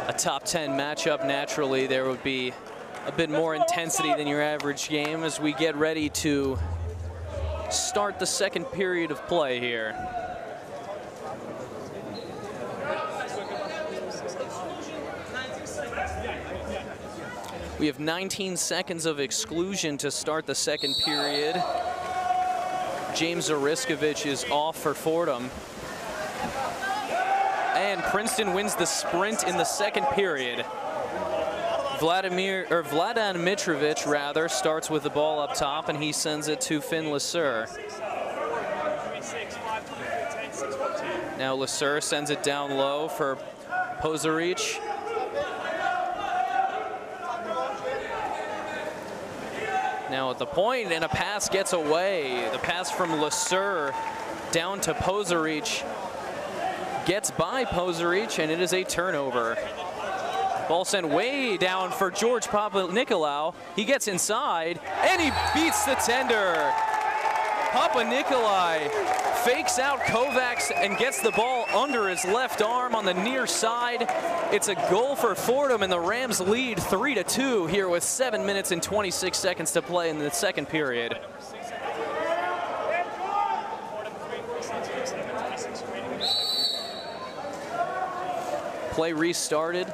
a top 10 matchup. Naturally, there would be a bit more intensity than your average game as we get ready to start the second period of play here. We have 19 seconds of exclusion to start the second period. James Oriskovich is off for Fordham. And Princeton wins the sprint in the second period. Vladan Mitrovic, rather, starts with the ball up top, and he sends it to Finn Lasser. Now Lasser sends it down low for Pozaric. Now at the point, and a pass gets away. The pass from Lasser down to Pozaric gets by Pozaric, and it is a turnover. Ball sent way down for George Papanikolaou. He gets inside, and he beats the tender. Papanikolaou fakes out Kovacs and gets the ball under his left arm on the near side. It's a goal for Fordham, and the Rams lead 3-2 here with 7 minutes and 26 seconds to play in the second period. Play restarted.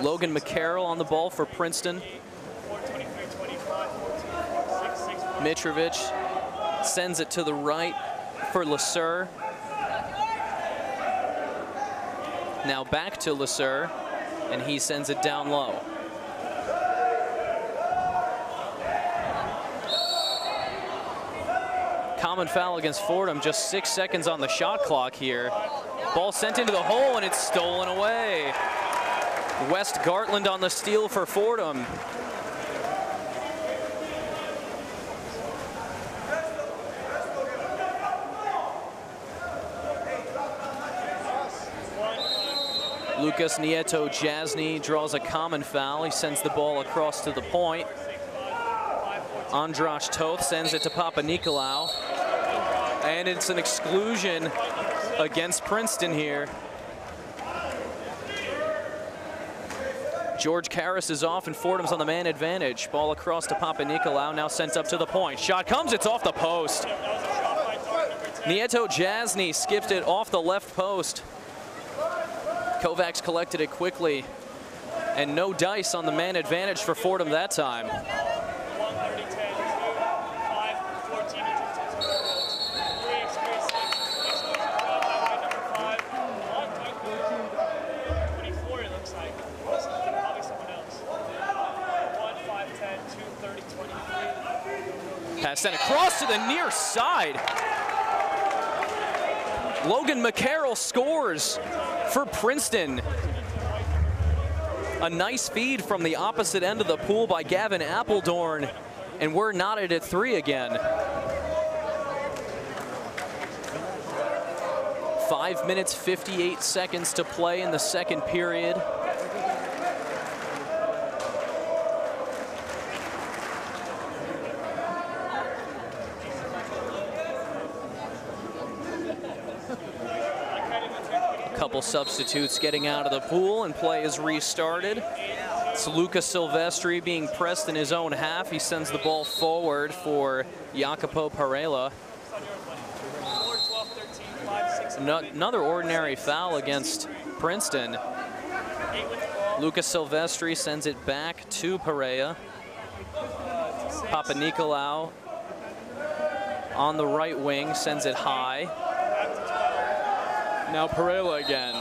Logan McCarroll on the ball for Princeton. Mitrovic sends it to the right for Lasser. Now back to Lasser, and he sends it down low. Common foul against Fordham, just 6 seconds on the shot clock here. Ball sent into the hole, and it's stolen away. West Gartland on the steal for Fordham. Lucas Nieto-Jasny draws a common foul. He sends the ball across to the point. Andras Toth sends it to Papanikolaou. And it's an exclusion against Princeton here. George Karras is off, and Fordham's on the man advantage. Ball across to Papanikolaou, now sent up to the point. Shot comes, it's off the post. Nieto-Jasny skipped it off the left post. Kovacs collected it quickly, and no dice on the man advantage for Fordham that time. Pass sent across to the near side. Logan McCarroll scores for Princeton. A nice feed from the opposite end of the pool by Gavin Appledorn, and we're knotted at 3 again. 5 minutes, 58 seconds to play in the second period. Couple substitutes getting out of the pool, and play is restarted. It's Luca Silvestri being pressed in his own half. He sends the ball forward for Jacopo Parela. Another ordinary foul against Princeton. Luca Silvestri sends it back to Parela. Papanikolaou on the right wing sends it high. Now Parela again.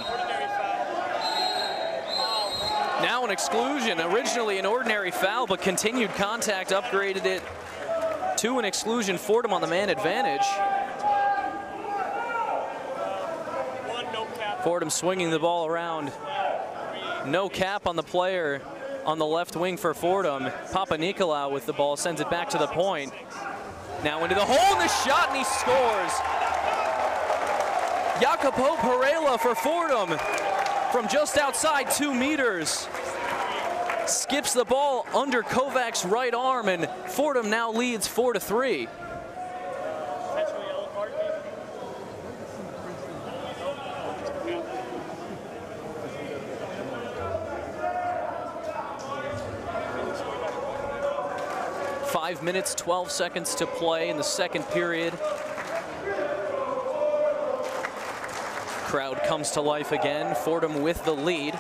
Now an exclusion. Originally an ordinary foul, but continued contact upgraded it to an exclusion. Fordham on the man advantage. Fordham swinging the ball around. No cap on the player on the left wing for Fordham. Papanikolaou with the ball sends it back to the point. Now into the hole, and the shot, and he scores. Jacopo Parela for Fordham from just outside 2 meters. Skips the ball under Kovacs' right arm, and Fordham now leads 4-3. 5 minutes, 12 seconds to play in the second period. Crowd comes to life again. Fordham with the lead.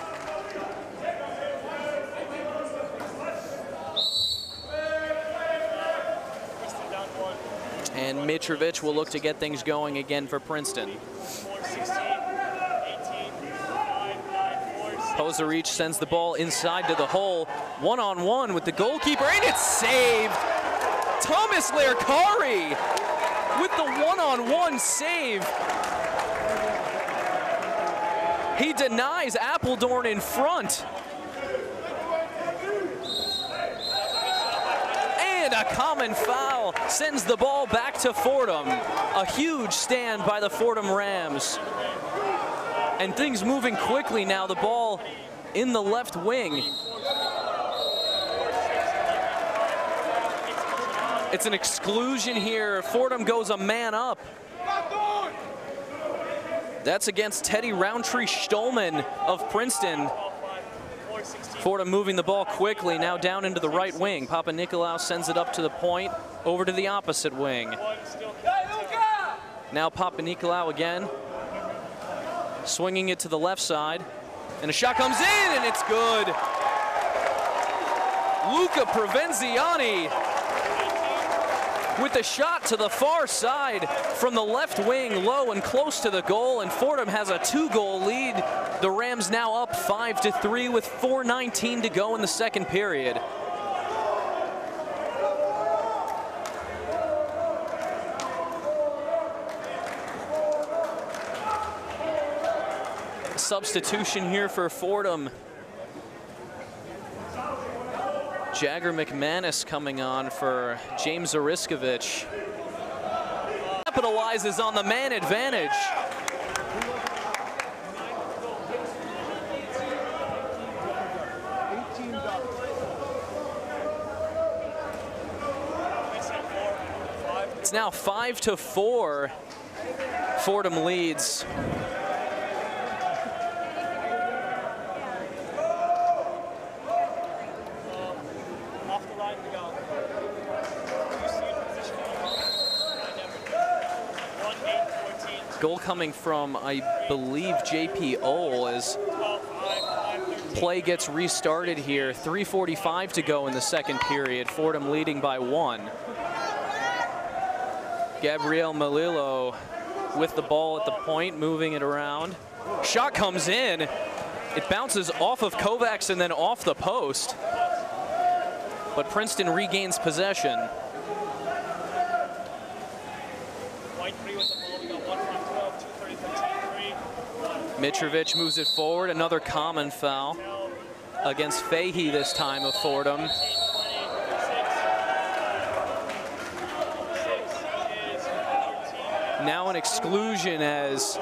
And Mitrovic will look to get things going again for Princeton. Pozaric sends the ball inside to the hole. One-on-one with the goalkeeper, and it's saved! Thomas Lerkari with the one-on-one save. He denies Appledorn in front. And a common foul sends the ball back to Fordham. A huge stand by the Fordham Rams. And things moving quickly now. The ball in the left wing. It's an exclusion here. Fordham goes a man up. That's against Teddy Roundtree-Stolman of Princeton. Fordham moving the ball quickly, now down into the right wing. Papanikolaou sends it up to the point, over to the opposite wing. Now Papanikolaou again, swinging it to the left side, and a shot comes in, and it's good. Luca Provenziani with the shot to the far side from the left wing, low and close to the goal, and Fordham has a 2-goal lead. The Rams now up 5-3 with 4:19 to go in the second period. Substitution here for Fordham. Jagger McManus coming on for James Oriskovich. Capitalizes on the man advantage. It's now 5-4. Fordham leads. Goal coming from, I believe, JP Ole as play gets restarted here. 3:45 to go in the second period. Fordham leading by 1. Gabriel Malillo with the ball at the point, moving it around. Shot comes in. It bounces off of Kovacs and then off the post. But Princeton regains possession. Mitrovic moves it forward, another common foul against Fahey this time of Fordham. Now an exclusion as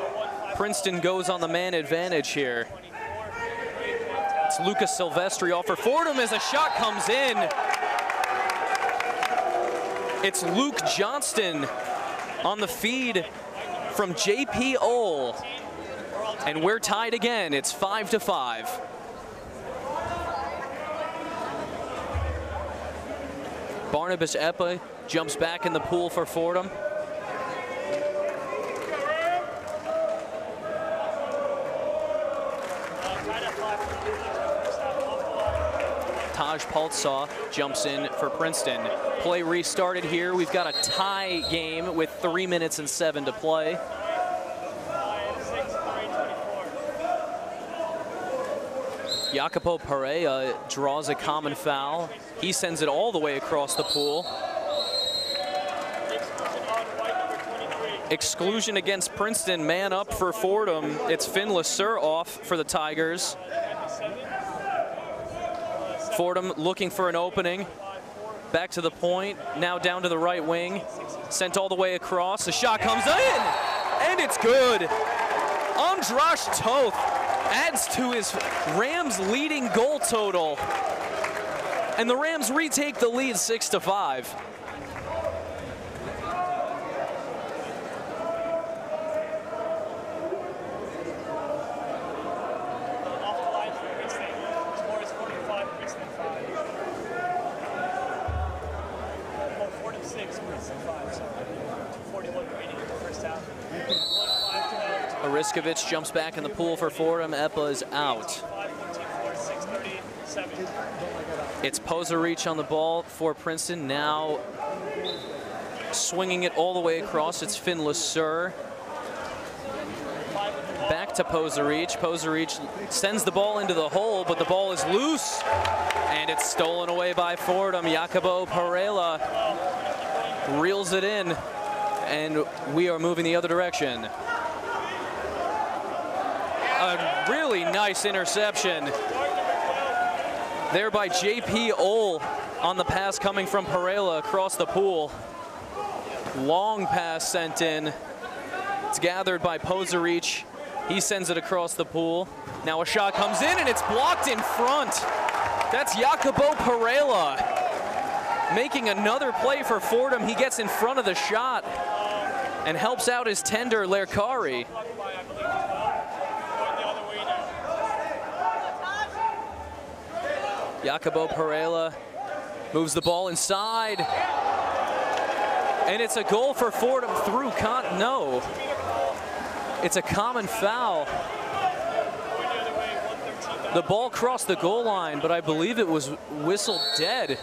Princeton goes on the man advantage here. It's Lucas Silvestri off for Fordham as a shot comes in. It's Luke Johnston on the feed from JP Ole. And we're tied again. It's 5-5. Barnabas Epa jumps back in the pool for Fordham. Taj Paltsaw jumps in for Princeton. Play restarted here. We've got a tie game with 3 minutes and 7 to play. Jacopo Pereira draws a common foul. He sends it all the way across the pool. Exclusion against Princeton, man up for Fordham. It's Finn Lasser off for the Tigers. Fordham looking for an opening. Back to the point, now down to the right wing. Sent all the way across, the shot comes in, and it's good. Andrash Toth adds to his Rams leading goal total. And the Rams retake the lead 6-5. Riskovich jumps back in the pool for Fordham. Epa is out. It's Pozarich on the ball for Princeton. Now swinging it all the way across, it's Finn Lasur. Back to Pozarich. Pozarich sends the ball into the hole, but the ball is loose, and it's stolen away by Fordham. Jacobo Pereira reels it in, and we are moving the other direction. A really nice interception there by J.P. Ohl on the pass coming from Pereira across the pool. Long pass sent in. It's gathered by Pozarich. He sends it across the pool. Now a shot comes in, and it's blocked in front. That's Jacobo Pereira making another play for Fordham. He gets in front of the shot and helps out his tender, Lerkari. Jacobo Pereira moves the ball inside, and it's a goal for Fordham through no. It's a common foul. The ball crossed the goal line, but I believe it was whistled dead.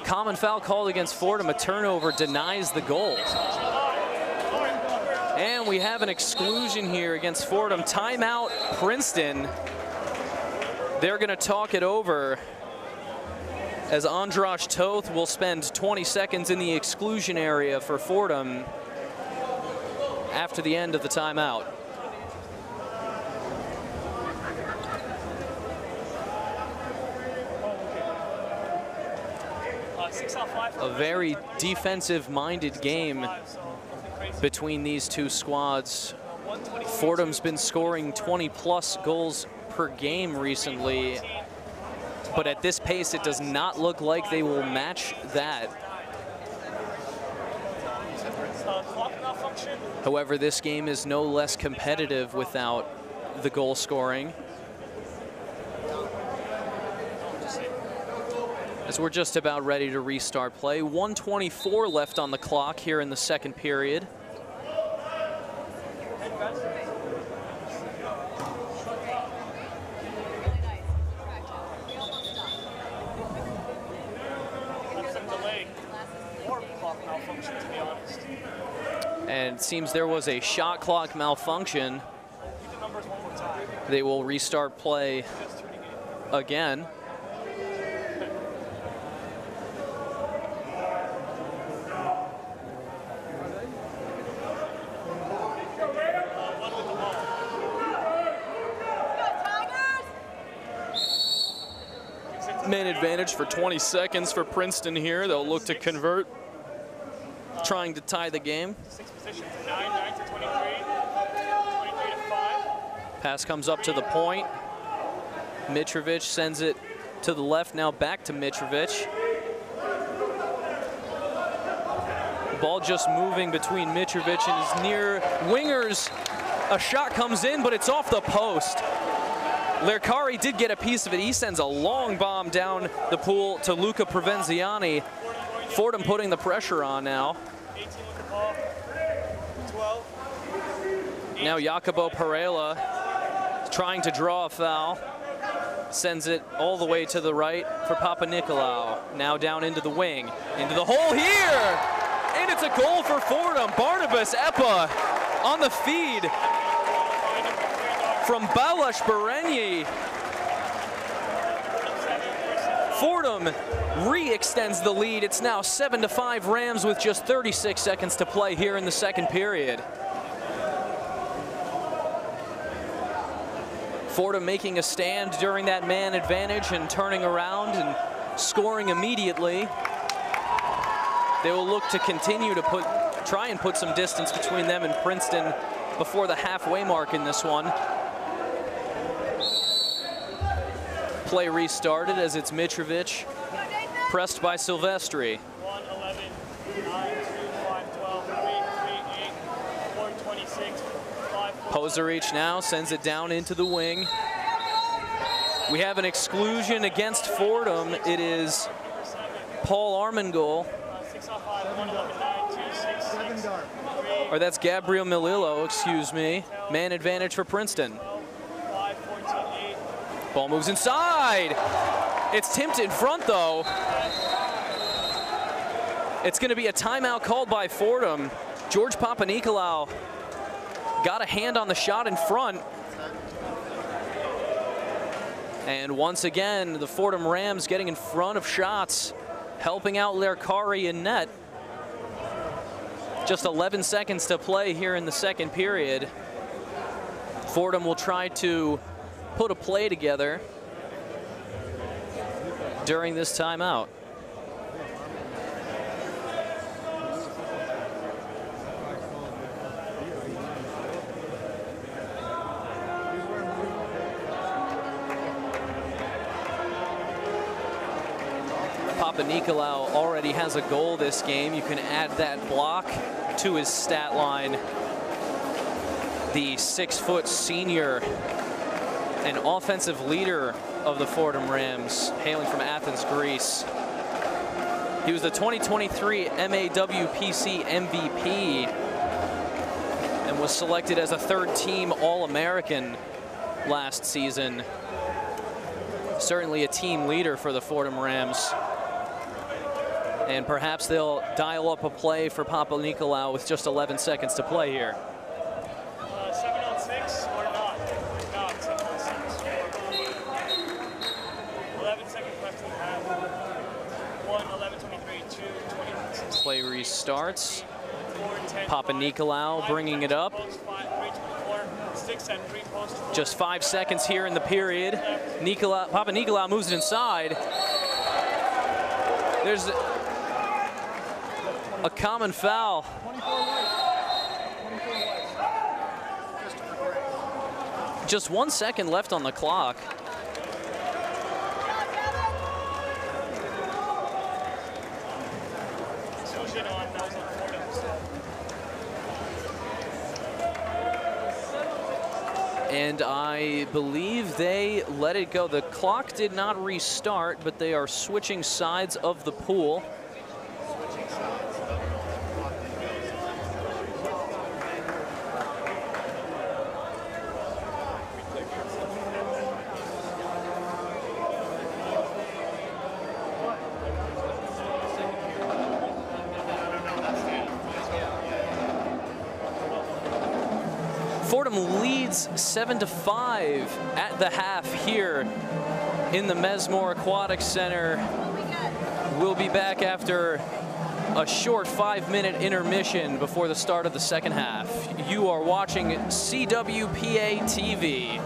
Common foul called against Fordham. A turnover denies the goal. And we have an exclusion here against Fordham. Timeout, Princeton. They're going to talk it over, as Andras Toth will spend 20 seconds in the exclusion area for Fordham after the end of the timeout. A very defensive-minded game between these two squads. Fordham's been scoring 20-plus goals per game recently, but at this pace, it does not look like they will match that. However, this game is no less competitive without the goal scoring, as we're just about ready to restart play. 1:24 left on the clock here in the second period. And it seems there was a shot clock malfunction. They will restart play again. Man advantage for 20 seconds for Princeton here. They'll look to convert, trying to tie the game. Pass comes up to the point. Mitrovic sends it to the left, now back to Mitrovic. Ball just moving between Mitrovic and his near wingers. A shot comes in, but it's off the post. Lerkari did get a piece of it. He sends a long bomb down the pool to Luca Provenziani. Fordham putting the pressure on now. Now Jacobo Pereira trying to draw a foul. Sends it all the way to the right for Papanikolaou. Now down into the wing, into the hole here! And it's a goal for Fordham. Barnabas Epa on the feed from Balázs Berenyi. Fordham re-extends the lead. It's now 7-5 Rams with just 36 seconds to play here in the second period. Fordham making a stand during that man advantage and turning around and scoring immediately. They will look to continue to try and put some distance between them and Princeton before the halfway mark in this one. Play restarted as it's Mitrovic, pressed by Silvestri. 1-11, 9-2, 5-12, 3-3, 8, 4-26, 5. Pozarich now sends it down into the wing. We have an exclusion against Fordham. It is Paul Armengol. 6-5, 1-11, 9-2, 6, 6, 3, or that's Gabriel Milillo, excuse me. Man advantage for Princeton. 5, 14, 8. Ball moves inside. It's tipped in front though. It's going to be a timeout called by Fordham. George Papanikolaou got a hand on the shot in front. And once again, the Fordham Rams getting in front of shots, helping out Lerkari in net. Just 11 seconds to play here in the second period. Fordham will try to put a play together during this timeout. Papanikolaou already has a goal this game. You can add that block to his stat line. The 6-foot senior and offensive leader of the Fordham Rams, hailing from Athens, Greece. He was the 2023 MAWPC MVP and was selected as a third-team All-American last season. Certainly a team leader for the Fordham Rams. And perhaps they'll dial up a play for Papanikolaou with just 11 seconds to play here. 7 on 6 or not? No, 7 on 6. 11 seconds left in the half. 1, 11, 23, 2, 26. Play restarts. 4, 10, Papanikolaou bringing it up. 5, 3, 24, 6, and 3 post. Just 5 seconds here in the period. Papanikolaou moves it inside. There's a common foul. Just 1 second left on the clock. And I believe they let it go. The clock did not restart, but they are switching sides of the pool. Fordham leads 7-5 at the half here in the Mesmore Aquatic Center. We'll be back after a short 5-minute intermission before the start of the second half. You are watching CWPA TV.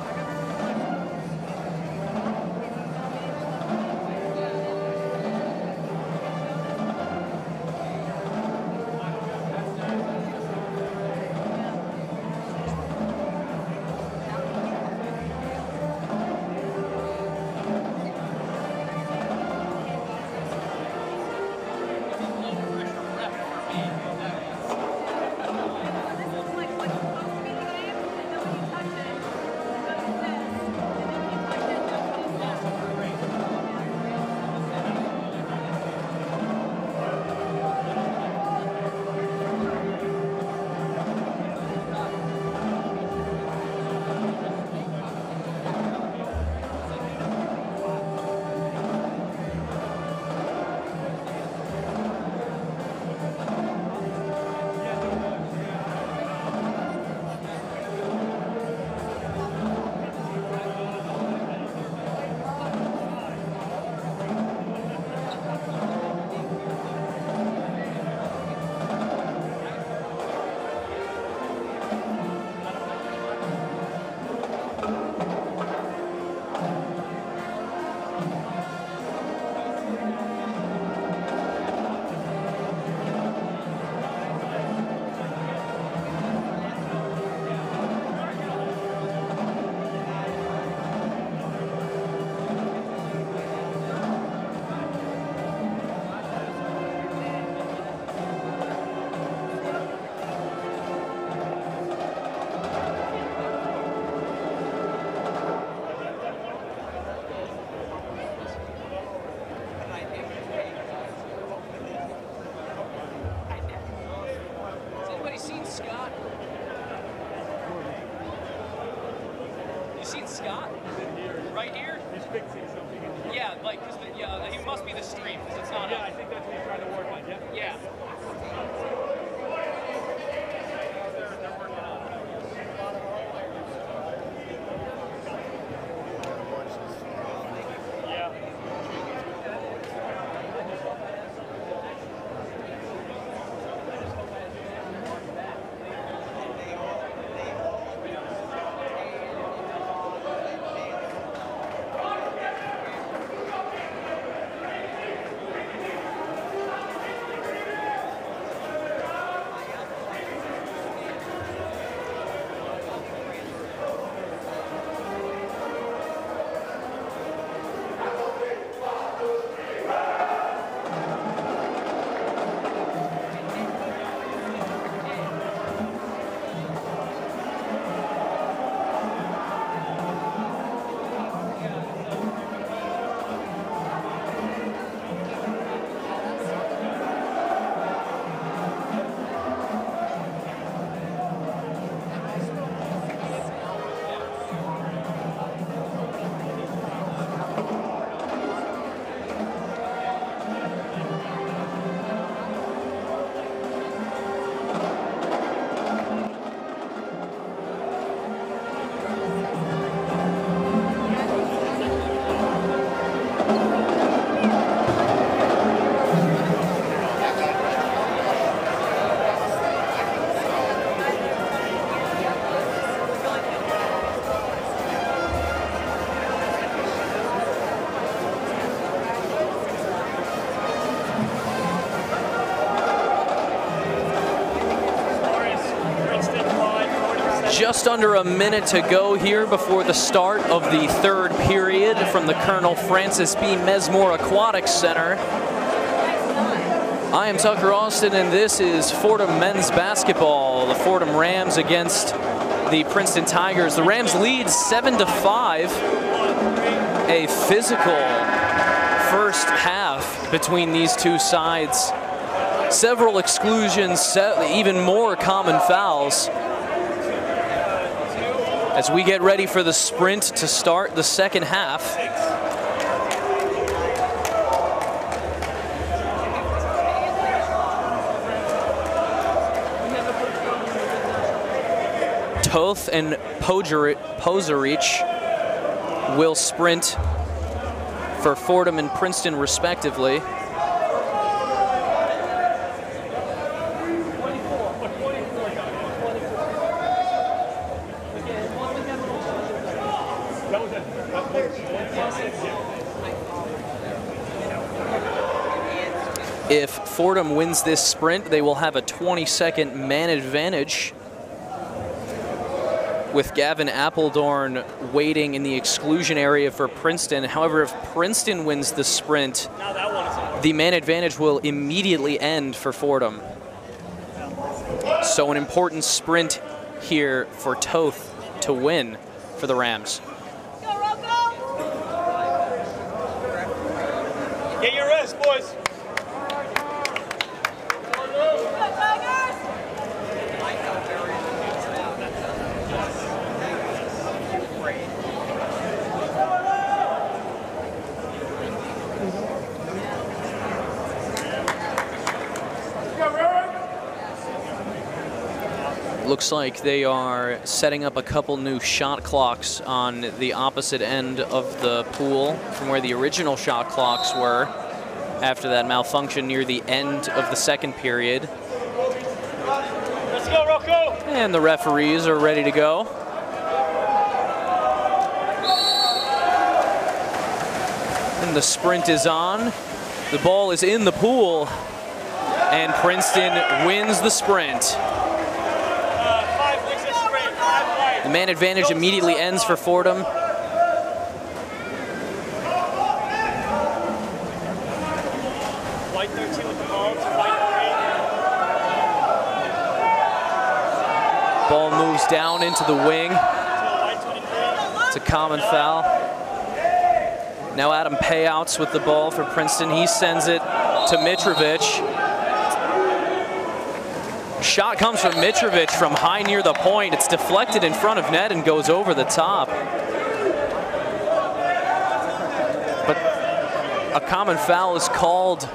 right here? He's fixing something. Yeah, like, cause yeah, he must be the stream, because it's not Yeah, I think that's what he's trying to work on, yeah. Yeah. They're working on it. Yeah. Just under a minute to go here before the start of the third period from the Colonel Francis B. Mesmore Aquatics Center. I am Tucker Austin, and this is Fordham men's basketball. The Fordham Rams against the Princeton Tigers. The Rams lead 7-5. A physical first half between these two sides. Several exclusions, even more common fouls. As we get ready for the sprint to start the second half. Toth and Poserich will sprint for Fordham and Princeton respectively. If Fordham wins this sprint, they will have a 20-second man advantage, with Gavin Appledorn waiting in the exclusion area for Princeton. However, if Princeton wins the sprint, the man advantage will immediately end for Fordham. So an important sprint here for Toth to win for the Rams. Get your rest, boys. Looks like they are setting up a couple new shot clocks on the opposite end of the pool from where the original shot clocks were after that malfunction near the end of the second period. Let's go, Rocco! And the referees are ready to go. And the sprint is on. The ball is in the pool. And Princeton wins the sprint. The man advantage immediately ends for Fordham. White 13 with the ball to white 3. Ball moves down into the wing. It's a common foul. Now Adam Payouts with the ball for Princeton. He sends it to Mitrovic. Shot comes from Mitrovic from high near the point. It's deflected in front of net and goes over the top. A common foul is called.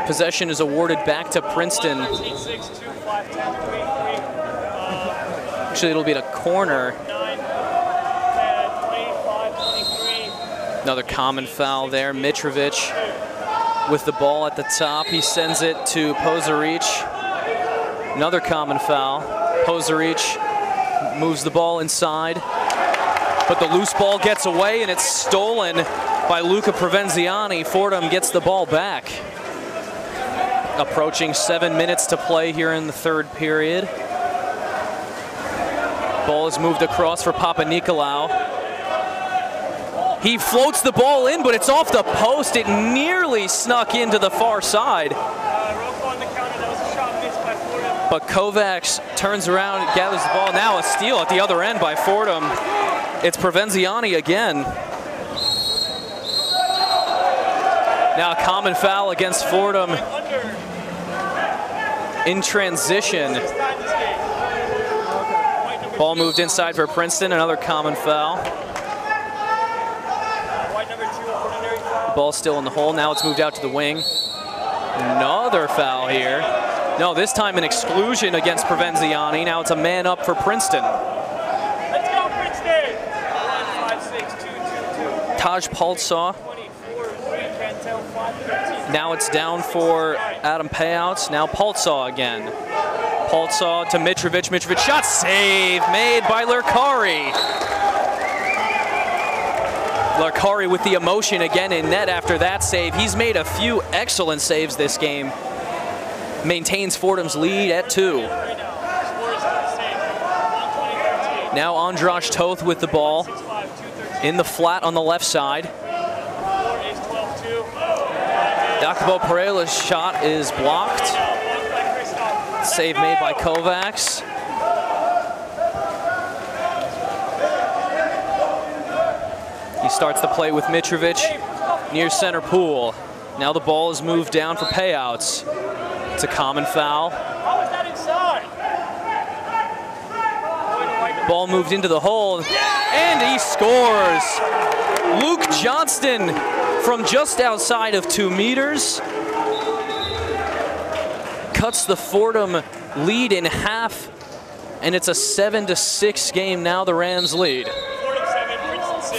Possession is awarded back to Princeton. Actually, it'll be at a corner. Another common foul there. Mitrovic with the ball at the top. He sends it to Pozaric. Another common foul. Pozaric moves the ball inside, but the loose ball gets away and it's stolen by Luca Provenziani. Fordham gets the ball back. Approaching 7 minutes to play here in the third period. Ball is moved across for Papanikolaou. He floats the ball in, but it's off the post. It nearly snuck into the far side. But Kovacs turns around and gathers the ball. Now a steal at the other end by Fordham. It's Provenziani again. Now a common foul against Fordham in transition. Ball moved inside for Princeton, another common foul. Ball still in the hole, now it's moved out to the wing. Another foul here. No, this time an exclusion against Provenziani. Now it's a man up for Princeton. Let's go, Princeton! 5-6-2-2-2. Taj Paltsaw. Now it's down for Adam Payouts. Now Paltsaw again. Paltsaw to Mitrovic. Mitrovic shot save made by Lerkari. Lerkari with the emotion again in net after that save. He's made a few excellent saves this game. Maintains Fordham's lead at 2. Now Andras Toth with the ball in the flat on the left side. Jacobo Pereira's shot is blocked. Save made by Kovacs. He starts the play with Mitrovic near center pool. Now the ball is moved down for Payouts. It's a common foul. How is that inside? Ball moved into the hole, and he scores. Luke Johnston from just outside of 2 meters cuts the Fordham lead in half, and it's a 7-6 game now. The Rams lead.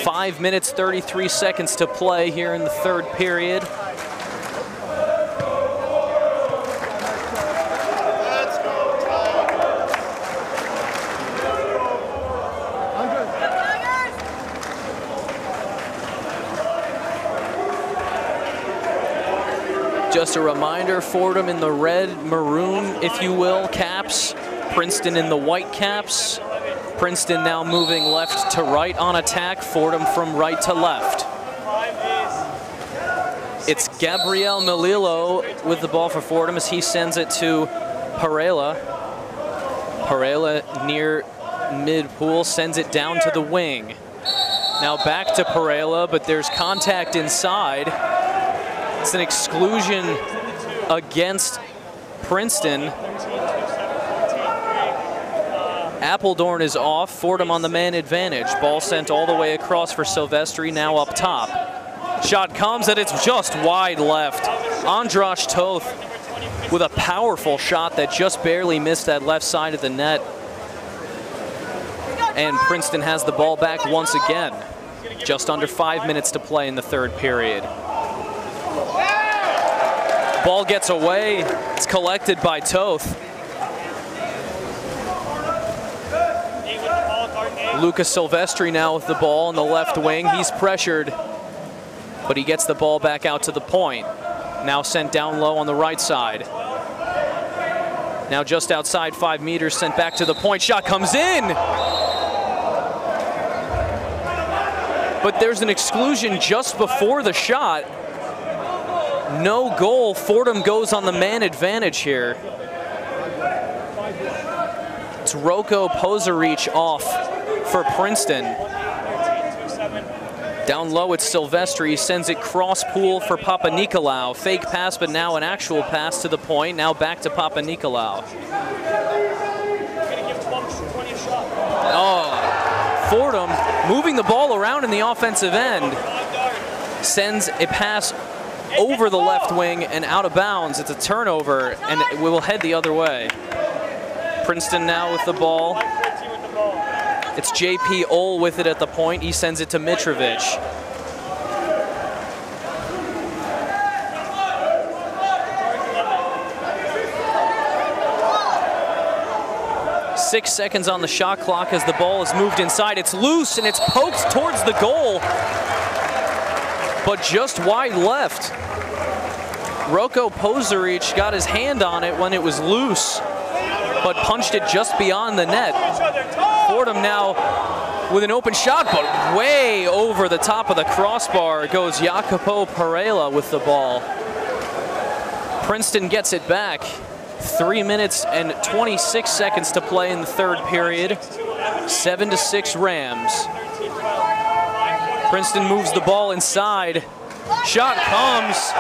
5 minutes, 33 seconds to play here in the third period. Just a reminder, Fordham in the red, maroon, if you will, caps. Princeton in the white caps. Princeton now moving left to right on attack. Fordham from right to left. It's Gabriel Melillo with the ball for Fordham as he sends it to Pereira. Pereira near mid-pool sends it down to the wing. Now back to Pereira, but there's contact inside. It's an exclusion against Princeton. Appledorn is off. Fordham on the man advantage. Ball sent all the way across for Silvestri, now up top. Shot comes and it's just wide left. Andras Toth with a powerful shot that just barely missed that left side of the net. And Princeton has the ball back once again. Just under 5 minutes to play in the third period. Ball gets away. It's collected by Toth. Lucas Silvestri now with the ball on the left wing. He's pressured, but he gets the ball back out to the point. Now sent down low on the right side. Now just outside 5 meters, sent back to the point. Shot comes in! But there's an exclusion just before the shot. No goal. Fordham goes on the man advantage here. It's Roko Pozaric off for Princeton. Down low, it's Silvestri. He sends it cross pool for Papanikolaou. Fake pass, but now an actual pass to the point. Now back to Papanikolaou. Oh, Fordham moving the ball around in the offensive end. sends a pass over the left wing and out of bounds. It's a turnover, and we will head the other way. Princeton now with the ball. It's J.P. Ohl with it at the point. He sends it to Mitrovic. Six seconds on the shot clock as the ball is moved inside. It's loose and it's poked towards the goal, but just wide left. Roko Pozaric got his hand on it when it was loose, but punched it just beyond the net. Fordham now with an open shot, but way over the top of the crossbar goes Jacopo Parela with the ball. Princeton gets it back. 3 minutes and 26 seconds to play in the third period. 7-6 Rams. Princeton moves the ball inside. Shot comes,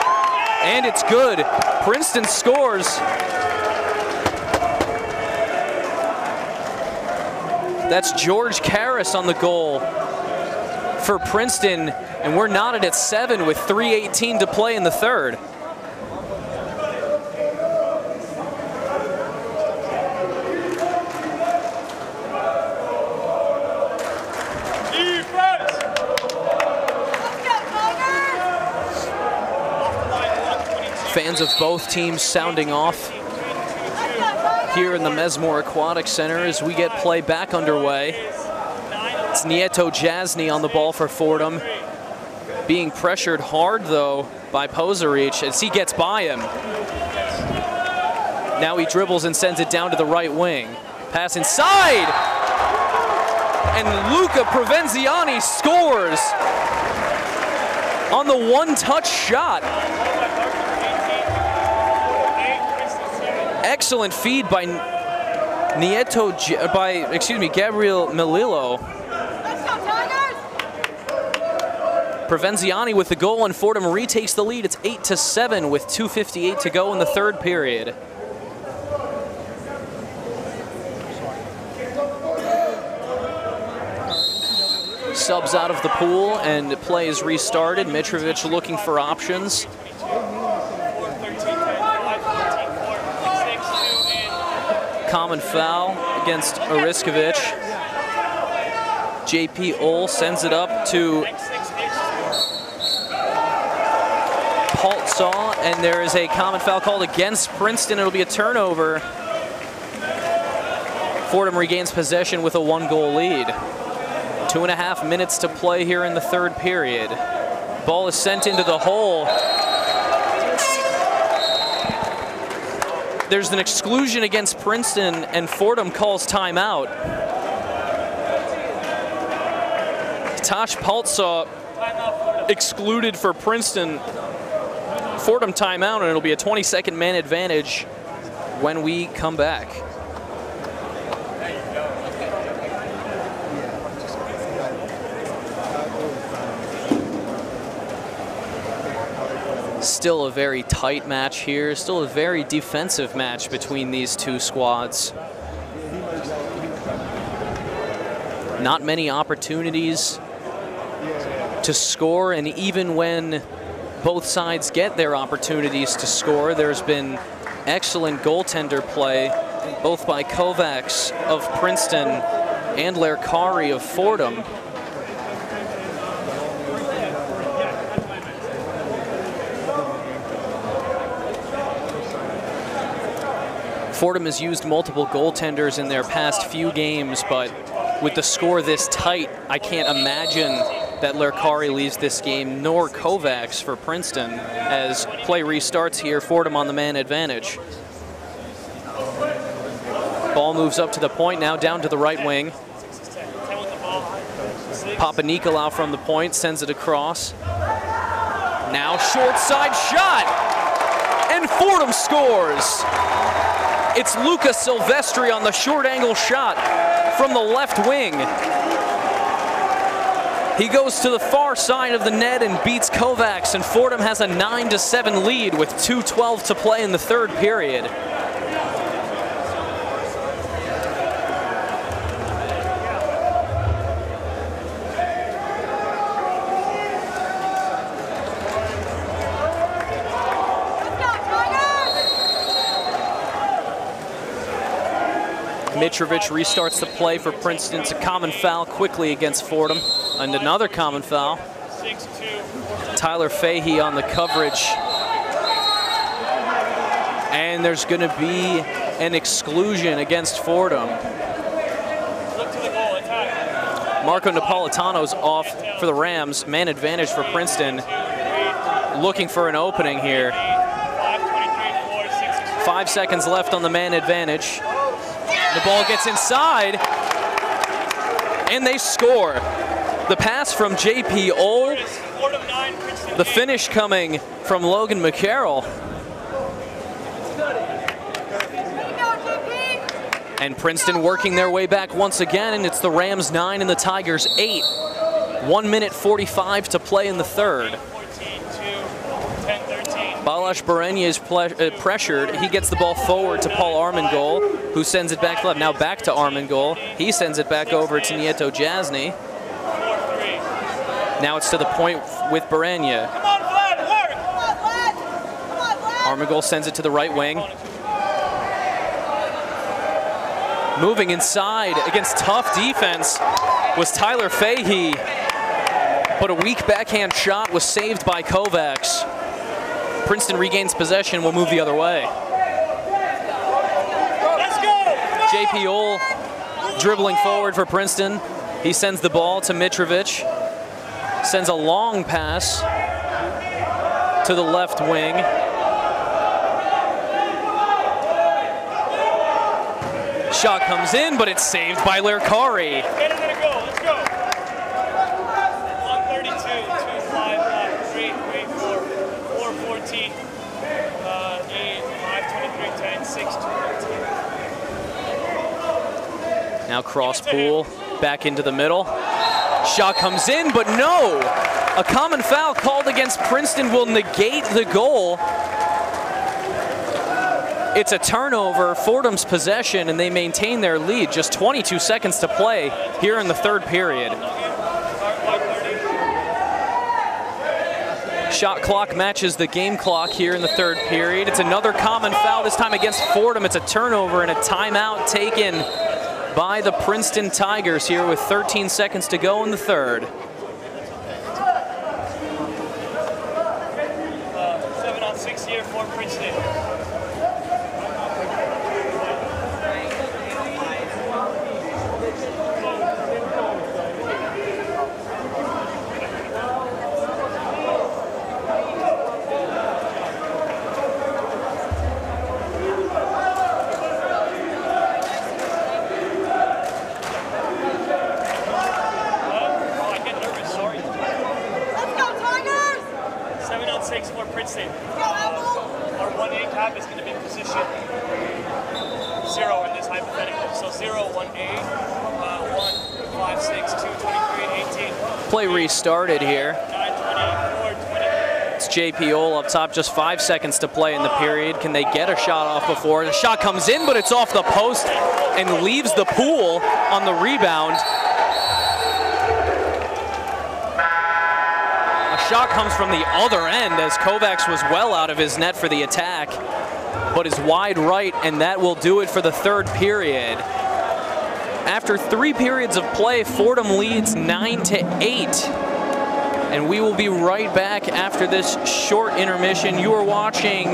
and it's good. Princeton scores. That's George Karras on the goal for Princeton, and we're knotted at 7 with 3:18 to play in the third. Fans of both teams sounding off here in the Mesmore Aquatic Center as we get play back underway. It's Nieto Jasny on the ball for Fordham. Being pressured hard, though, by Pozaric as he gets by him. Now he dribbles and sends it down to the right wing. Pass inside! And Luca Provenziani scores on the one-touch shot. Excellent feed by Gabriel Melillo. Provenziani with the goal, and Fordham retakes the lead. It's 8-7 with 2:58 to go in the third period. Subs out of the pool and play is restarted. Mitrovic looking for options. Common foul against Oriskovic. J.P. Ohl sends it up to Paltsaw, and there is a common foul called against Princeton. It'll be a turnover. Fordham regains possession with a 1-goal lead. 2.5 minutes to play here in the third period. Ball is sent into the hole. There's an exclusion against Princeton, and Fordham calls timeout. Tosh Paltsaw excluded for Princeton. Fordham timeout, and it'll be a 20-second man advantage when we come back. Still a very tight match here, still a very defensive match between these two squads. Not many opportunities to score, and even when both sides get their opportunities to score, there's been excellent goaltender play, both by Kovacs of Princeton and Lerkari of Fordham. Fordham has used multiple goaltenders in their past few games, but with the score this tight, I can't imagine that Lerkari leaves this game, nor Kovacs for Princeton, as play restarts here. Fordham on the man advantage. Ball moves up to the point, now down to the right wing. Papanikolaou from the point, sends it across. Now short side shot, and Fordham scores. It's Luca Silvestri on the short angle shot from the left wing. He goes to the far side of the net and beats Kovacs, and Fordham has a 9-7 lead with 2:12 to play in the third period. Mitrovic restarts the play for Princeton. It's a common foul quickly against Fordham. And another common foul. 6-2. Tyler Fahey on the coverage. And there's going to be an exclusion against Fordham. Look to the goal, attack. Marco Napolitano's off for the Rams. Man advantage for Princeton. Looking for an opening here. 5 seconds left on the man advantage. The ball gets inside, and they score. The pass from J.P. Ole. The finish coming from Logan McCarroll. And Princeton working their way back once again, and it's the Rams 9 and the Tigers 8. 1 minute 45 to play in the third. Balázs Berenya is pressured. He gets the ball forward to Paul Armengol, who sends it back left. Now back to Armengol. He sends it back over to Nieto Jasny. Now it's to the point with Berenya. Armengol sends it to the right wing. Moving inside against tough defense was Tyler Fahey, but a weak backhand shot was saved by Kovacs. Princeton regains possession, will move the other way. J.P. Ole dribbling forward for Princeton. He sends the ball to Mitrovic. Sends a long pass to the left wing. Shot comes in, but it's saved by Lerkari. Let's go. 132, 2-5, 3, 4, 4-14, 8, 5-23, 10, 6, 2, Now cross pool, back into the middle. Shot comes in, but no! A common foul called against Princeton will negate the goal. It's a turnover, Fordham's possession, and they maintain their lead. Just 22 seconds to play here in the third period. Shot clock matches the game clock here in the third period. It's another common foul, this time against Fordham. It's a turnover and a timeout taken by the Princeton Tigers here with 13 seconds to go in the third. 7-on-6 here for Princeton. For Princeton. Our 1A cap is going to be position 0 in this hypothetical. So 0, 1A, 1, 5, 6, 2, 23, 18. Play restarted here. 9, 24, 20. It's J.P. Ole up top, just 5 seconds to play in the period. Can they get a shot off before? The shot comes in, but it's off the post and leaves the pool on the rebound. Shot comes from the other end as Kovacs was well out of his net for the attack, but is wide right, and that will do it for the third period. After 3 periods of play, Fordham leads 9-8, and we will be right back after this short intermission. You are watching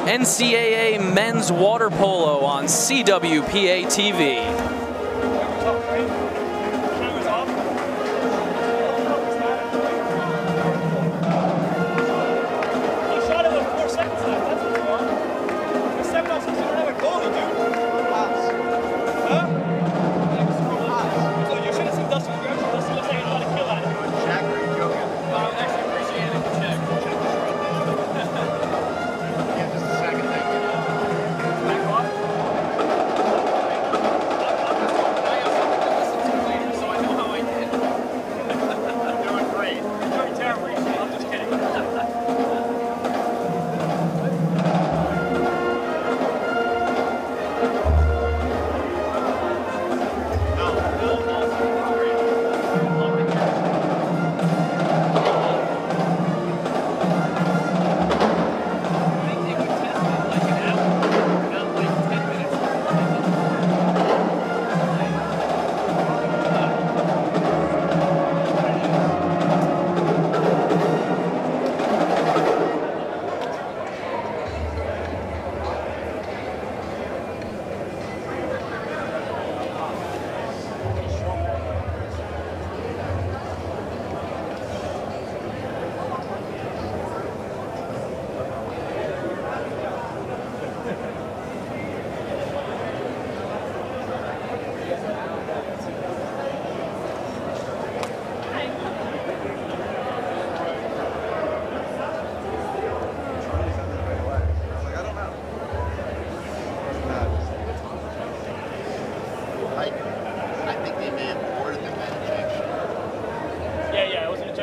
NCAA Men's Water Polo on CWPA TV.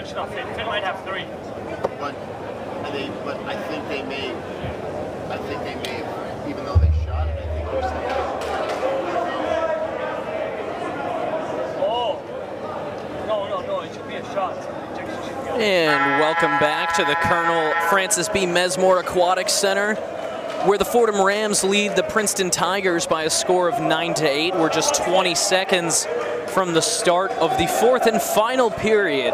ejection on Finn. Finn might have 3. But I think they may, even though they shot it, I think they're saying. Oh. No, it should be a shot. Ejection should be out. And welcome back to the Colonel Francis B. Mesmore Aquatic Center, where the Fordham Rams lead the Princeton Tigers by a score of 9-8. We're just 20 seconds from the start of the 4th and final period.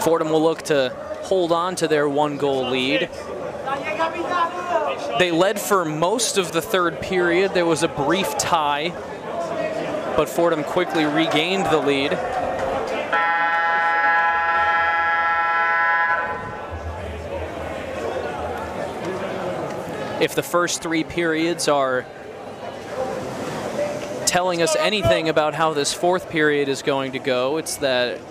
Fordham will look to hold on to their 1-goal lead. They led for most of the 3rd period. There was a brief tie, but Fordham quickly regained the lead. If the first 3 periods are telling us anything about how this 4th period is going to go, it's that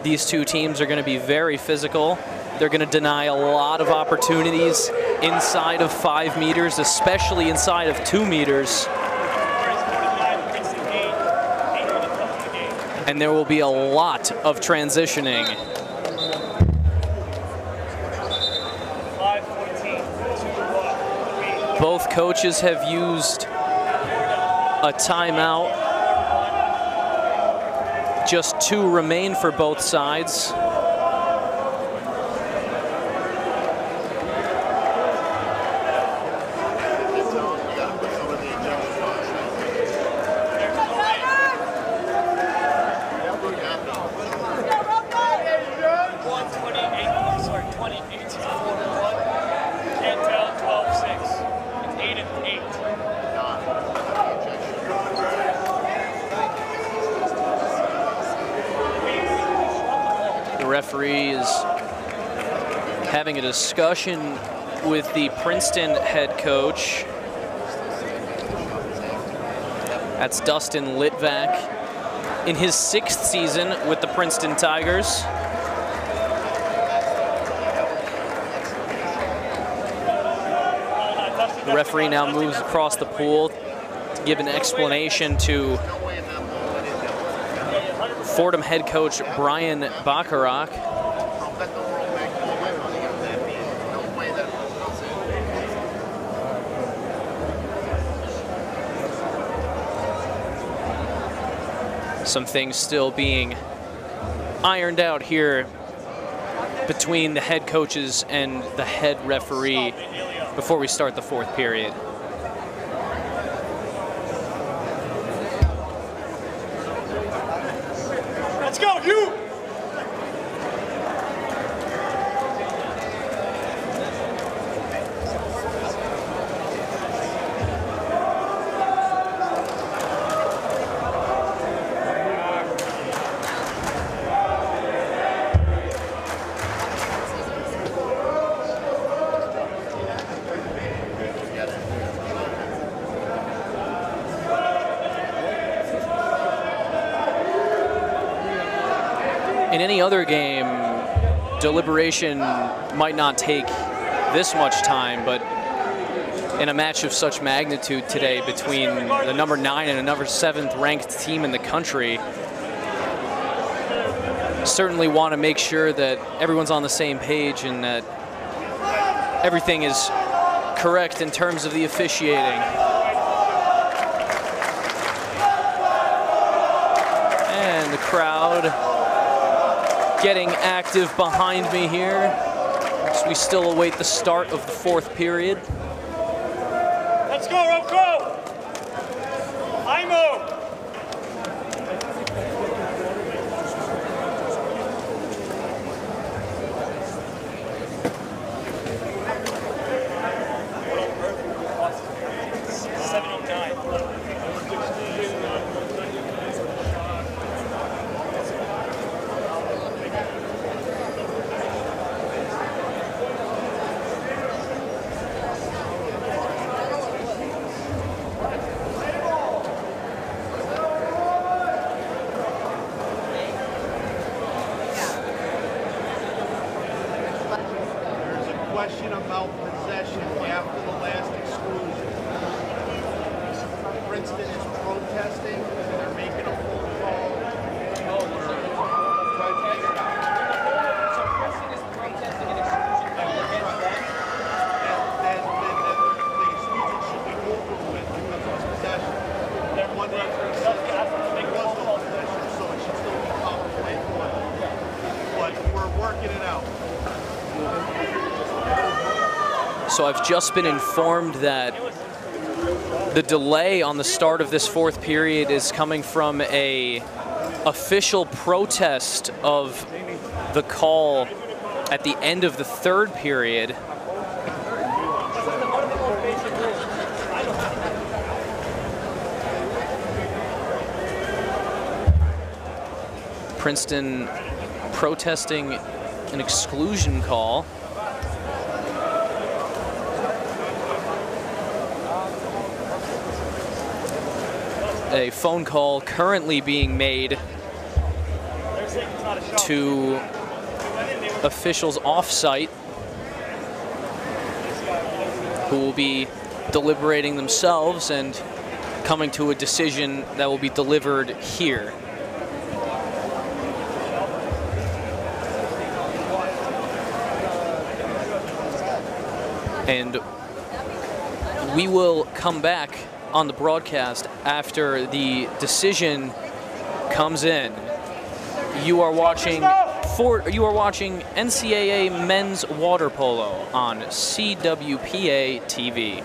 these two teams are going to be very physical. They're going to deny a lot of opportunities inside of 5 meters, especially inside of 2 meters. And there will be a lot of transitioning. 5-14, 2-1. Both coaches have used a timeout. Just 2 remain for both sides. The referee is having a discussion with the Princeton head coach. That's Dustin Litvak in his 6th season with the Princeton Tigers. The referee now moves across the pool to give an explanation to Fordham head coach Brian Bacharach. Some things still being ironed out here between the head coaches and the head referee before we start the 4th period. Let's go, you! In any other game, deliberation might not take this much time, but in a match of such magnitude today between the number 9 and a number 7th ranked team in the country, certainly want to make sure that everyone's on the same page and that everything is correct in terms of the officiating. And the crowd getting active behind me here as we still await the start of the 4th period. Let's go, Rocco! Imo! Question about possession after the last exclusion. Princeton is protesting, they're making a phone call. working it out. So I've just been informed that the delay on the start of this fourth period is coming from a official protest of the call at the end of the third period. Princeton protesting an exclusion call. A phone call currently being made to officials off-site who will be deliberating themselves and coming to a decision that will be delivered here. And we will come back on the broadcast after the decision comes in. You are watching NCAA men's water polo on CWPA TV.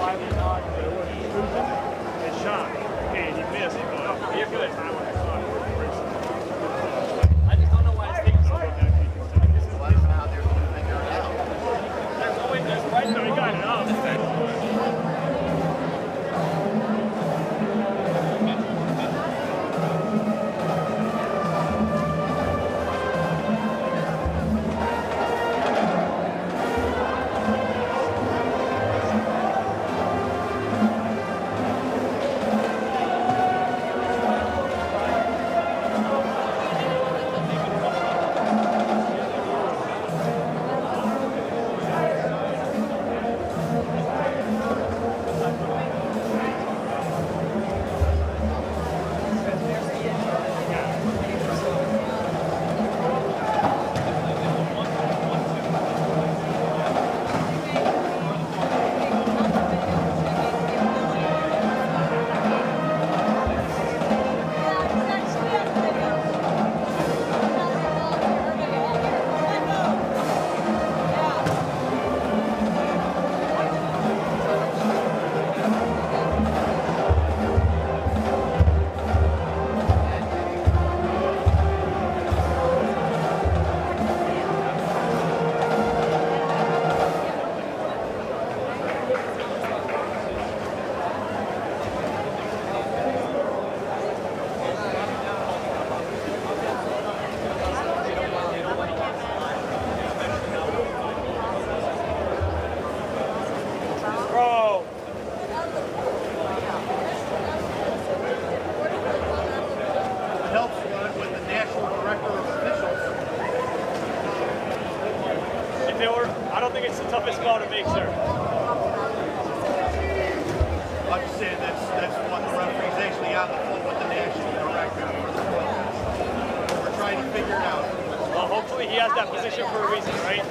5 o'clock. It's shot. Okay, and you missed. You're good. I just don't know why it's taking so long. Well, I don't know how they're going to figure it out. There's right there. He got it up. I don't think it's the toughest call to make, sir. I'm just saying that's one the referee's actually on the phone with the national director for the protest. We're trying to figure it out. Well, hopefully he has that position for a reason, right?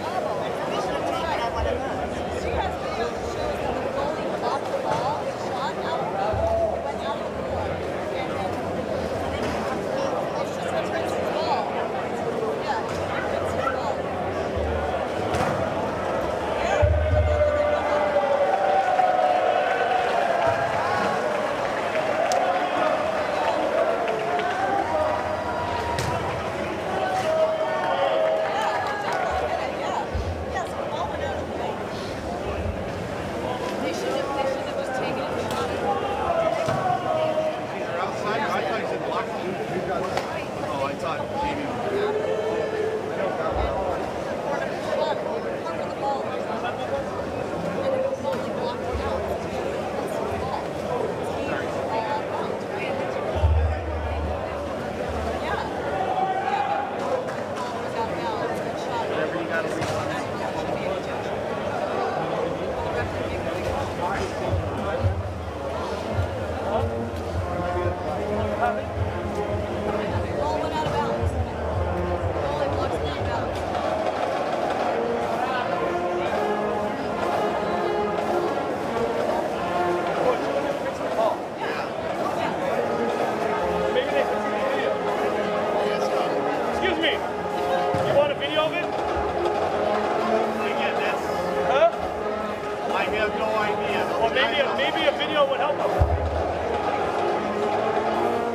Maybe a video would help them.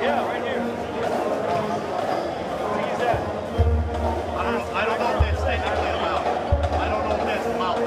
Yeah, right here. Use that. I don't know if that's technically allowed. I don't know if that's allowed.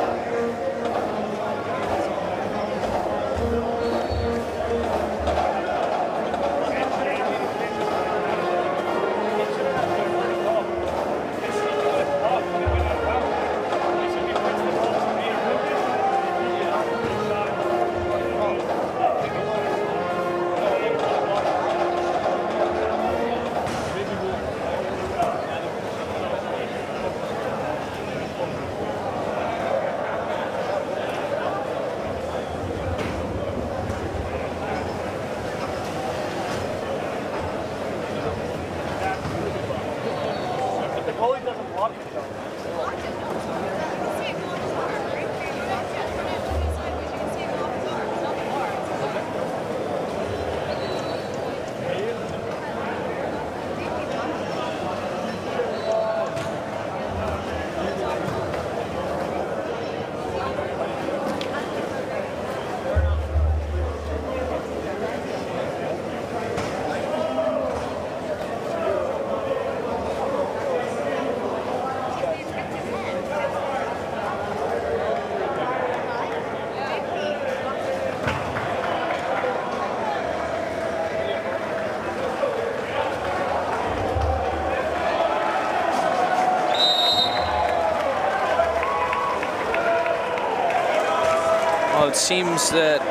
it seems that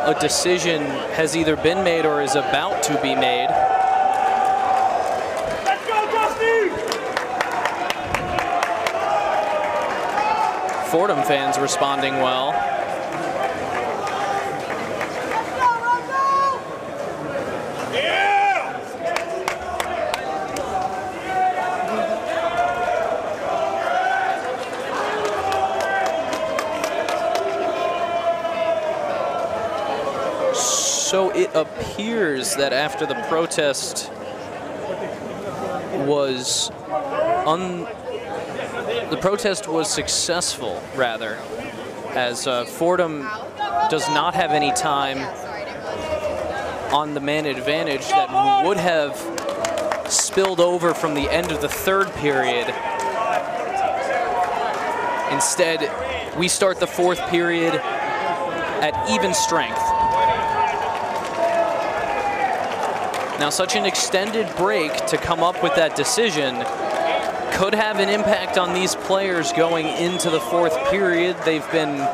a decision has either been made or is about to be made. Let's go, Dusty! Fordham fans responding well. So it appears that after the protest was successful, rather, as Fordham does not have any time on the man advantage that would have spilled over from the end of the third period. Instead, we start the fourth period at even strength. Now, such an extended break to come up with that decision could have an impact on these players going into the fourth period. They've been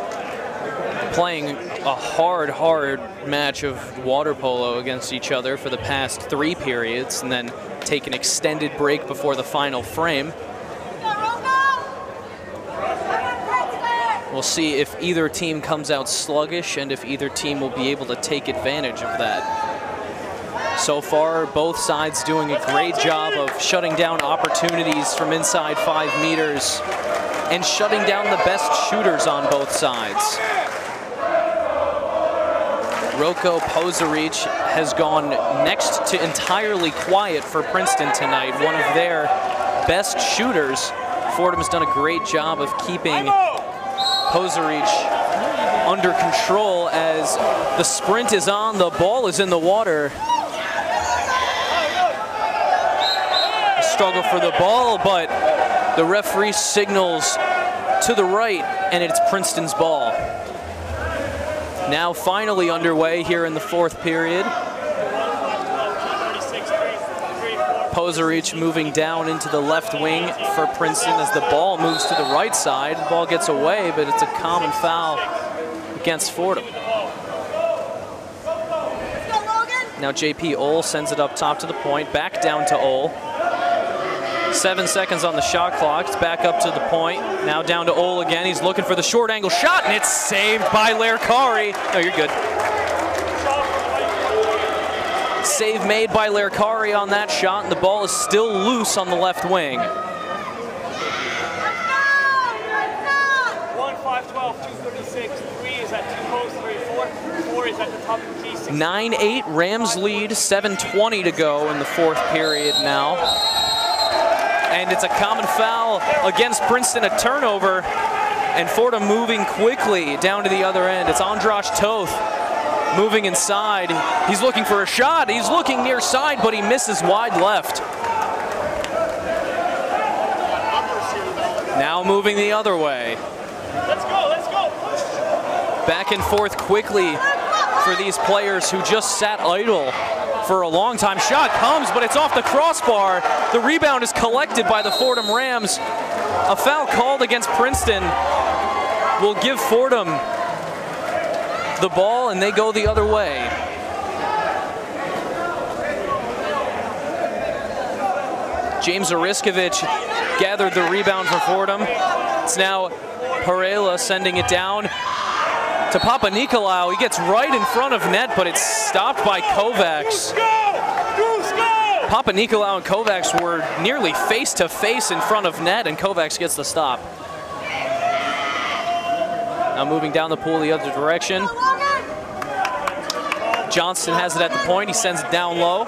playing a hard match of water polo against each other for the past 3 periods and then take an extended break before the final frame. We'll see if either team comes out sluggish and if either team will be able to take advantage of that. So far, both sides doing a great job of shutting down opportunities from inside 5 meters and shutting down the best shooters on both sides. Rocco Posarich has gone next to entirely quiet for Princeton tonight, one of their best shooters. Fordham's done a great job of keeping Posarich under control as the sprint is on, the ball is in the water. Struggle for the ball, but the referee signals to the right, and it's Princeton's ball. Now finally underway here in the fourth period. Posarich moving down into the left wing for Princeton as the ball moves to the right side. The ball gets away, but it's a common foul against Fordham. Now JP Ohl sends it up top to the point, back down to Ohl. 7 seconds on the shot clock. It's back up to the point. Now down to Ohl again. He's looking for the short angle shot, and it's saved by Lerkari. No, you're good. Save made by Lerkari on that shot, and the ball is still loose on the left wing. 1-5-12, 236. 3 is at 2 posts, 3-4. 4 is at the top of the key. 9-8 Rams lead. 7:20 to go in the fourth period now. And it's a common foul against Princeton, a turnover, and Fordham moving quickly down to the other end. It's Andras Toth moving inside. He's looking for a shot. He's looking near side, but he misses wide left. Now moving the other way. Let's go, let's go. Back and forth quickly for these players who just sat idle for a long time. Shot comes, but it's off the crossbar. The rebound is collected by the Fordham Rams. A foul called against Princeton will give Fordham the ball, and they go the other way. James Oriskovich gathered the rebound for Fordham. It's now Parela sending it down to Papa Nicolau. He gets right in front of net, but it's stopped by Kovacs. Papa Nicolau and Kovacs were nearly face-to-face in front of net, and Kovacs gets the stop. Now moving down the pool the other direction. Johnston has it at the point. He sends it down low.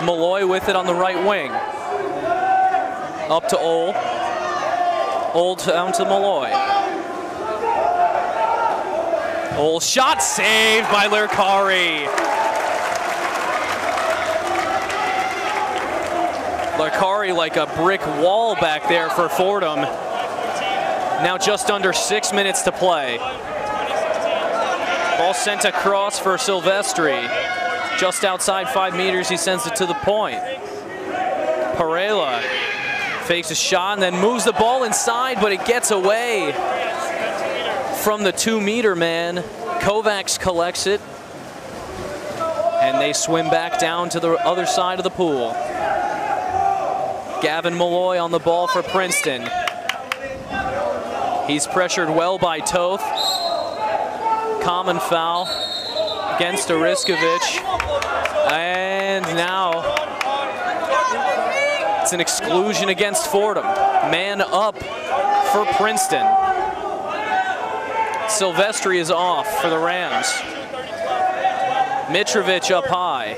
Malloy with it on the right wing. Up to Ohl. Ohl down to Malloy. Ohl shot saved by Lerkari. Lerkari like a brick wall back there for Fordham. Now just under 6 minutes to play. Ball sent across for Silvestri. Just outside 5 meters, he sends it to the point. Parela fakes a shot and then moves the ball inside, but it gets away from the 2-meter man. Kovacs collects it. And they swim back down to the other side of the pool. Gavin Malloy on the ball for Princeton. He's pressured well by Toth. Common foul against Oriskovich. And now it's an exclusion against Fordham. Man up for Princeton. Silvestri is off for the Rams. Mitrovic up high.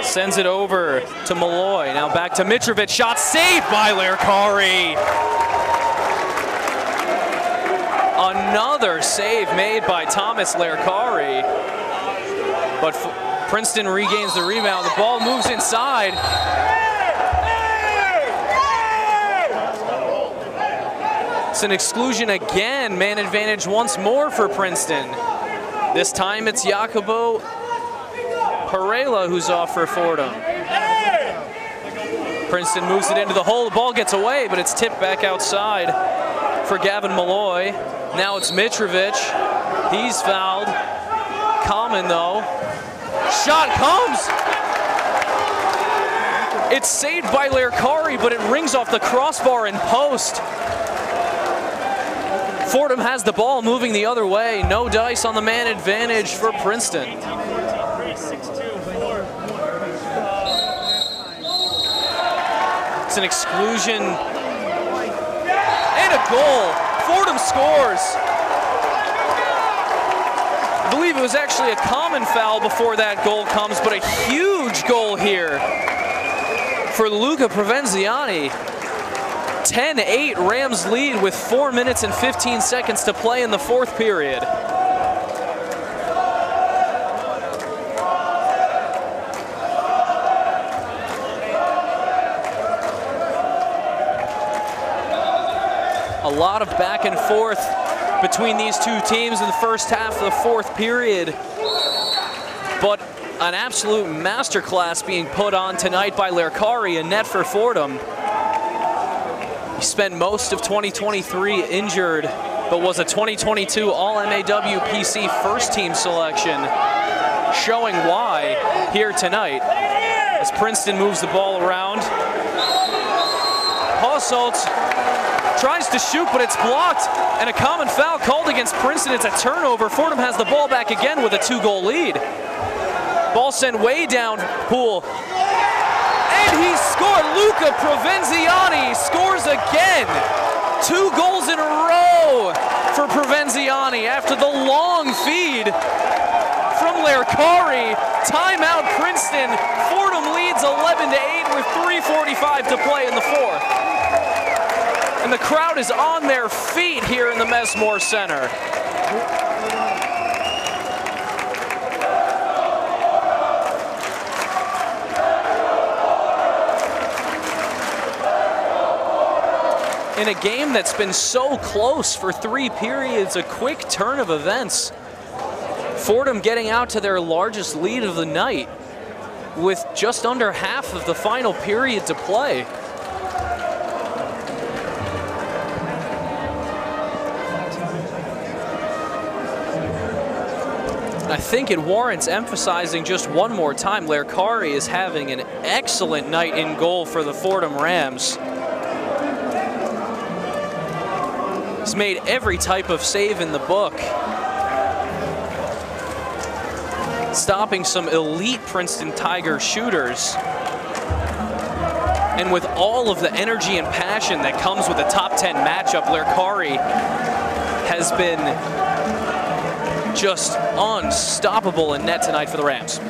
Sends it over to Malloy. Now back to Mitrovic. Shot saved by Lerkari. Another save made by Thomas Lerkari. But Princeton regains the rebound. The ball moves inside. It's an exclusion again. Man advantage once more for Princeton. This time it's Jacobo Perela who's off for Fordham. Princeton moves it into the hole. The ball gets away, but it's tipped back outside for Gavin Malloy. Now it's Mitrovic. He's fouled. Common though. Shot comes. It's saved by Lerkari, but it rings off the crossbar and post. Fordham has the ball moving the other way. No dice on the man advantage for Princeton. It's an exclusion and a goal. Fordham scores. I believe it was actually a common foul before that goal comes, but a huge goal here for Luca Provenziani. 10-8 Rams lead with 4 minutes and 15 seconds to play in the fourth period. A lot of back and forth between these two teams in the first half of the fourth period. But an absolute masterclass being put on tonight by Lerkari, a net for Fordham. He spent most of 2023 injured, but was a 2022 All-MAW PC first team selection, showing why here tonight as Princeton moves the ball around. Hosselt tries to shoot, but it's blocked, and a common foul called against Princeton. It's a turnover. Fordham has the ball back again with a 2-goal lead. Ball sent way down pool. And he scored. Luca Provenziani scores again. 2 goals in a row for Provenziani after the long feed from Lerkari. Timeout Princeton. Fordham leads 11-8 with 3:45 to play in the fourth. And the crowd is on their feet here in the Messmore Center. In a game that's been so close for 3 periods, a quick turn of events. Fordham getting out to their largest lead of the night with just under half of the final period to play. I think it warrants emphasizing just one more time, Lerkari is having an excellent night in goal for the Fordham Rams. He's made every type of save in the book, stopping some elite Princeton Tiger shooters. And with all of the energy and passion that comes with a top 10 matchup, Lerkari has been just unstoppable in net tonight for the Rams.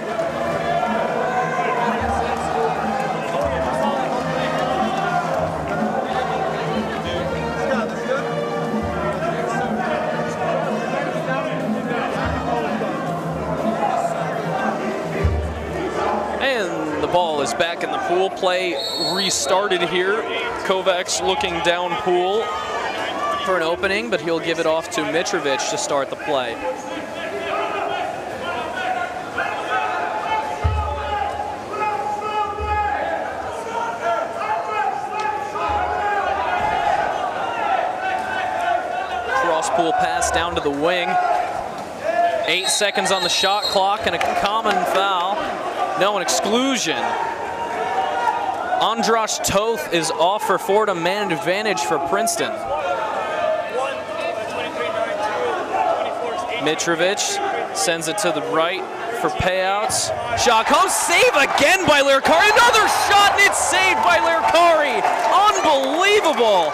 And the ball is back in the pool. Play restarted here. Kovacs looking down pool for an opening, but he'll give it off to Mitrovic to start the play. pool pass down to the wing. 8 seconds on the shot clock and a common foul. No, an exclusion. Andras Toth is off for Fordham, man advantage for Princeton. Mitrovic sends it to the right for payouts. Shot comes, save again by Lerkari. Another shot and it's saved by Lerkari. Unbelievable.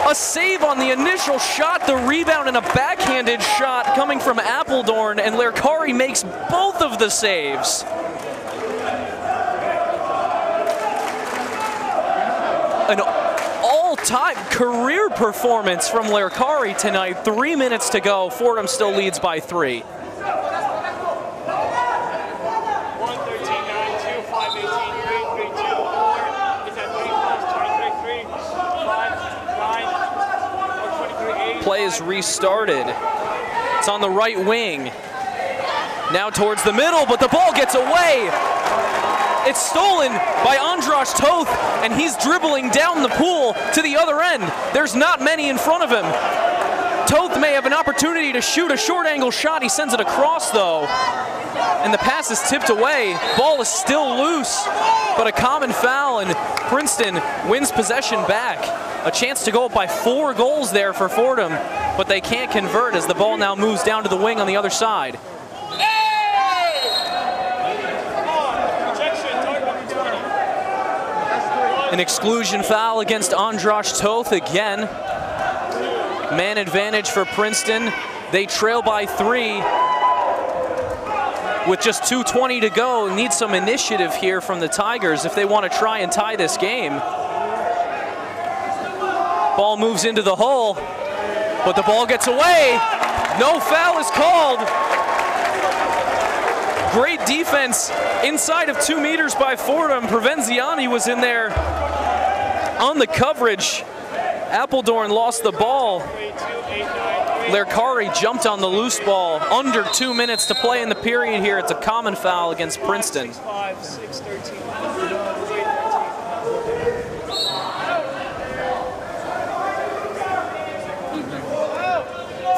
A save on the initial shot, the rebound, and a backhanded shot coming from Appledorn, and Lerkari makes both of the saves. An all-time career performance from Lerkari tonight. 3 minutes to go. Fordham still leads by 3. 1:13.92, 5:18, 3, 3, 2, 4. Is that 23, 5, 9, or 23, 8? Play is restarted. It's on the right wing. Now towards the middle, but the ball gets away. It's stolen by Andras Toth, and he's dribbling down the pool to the other end. There's not many in front of him. Toth may have an opportunity to shoot a short angle shot. He sends it across though, and the pass is tipped away. Ball is still loose, but a common foul, and Princeton wins possession back. A chance to go up by 4 goals there for Fordham, but they can't convert as the ball now moves down to the wing on the other side. An exclusion foul against Andras Toth again. Man advantage for Princeton. They trail by 3 with just 2:20 to go. Need some initiative here from the Tigers if they want to try and tie this game. Ball moves into the hole, but the ball gets away. No foul is called. Great defense inside of 2 meters by Fordham. Provenziani was in there on the coverage. Appledorn lost the ball. Lerkari jumped on the loose ball. Under 2 minutes to play in the period here. It's a common foul against Princeton. 5, 6, 13.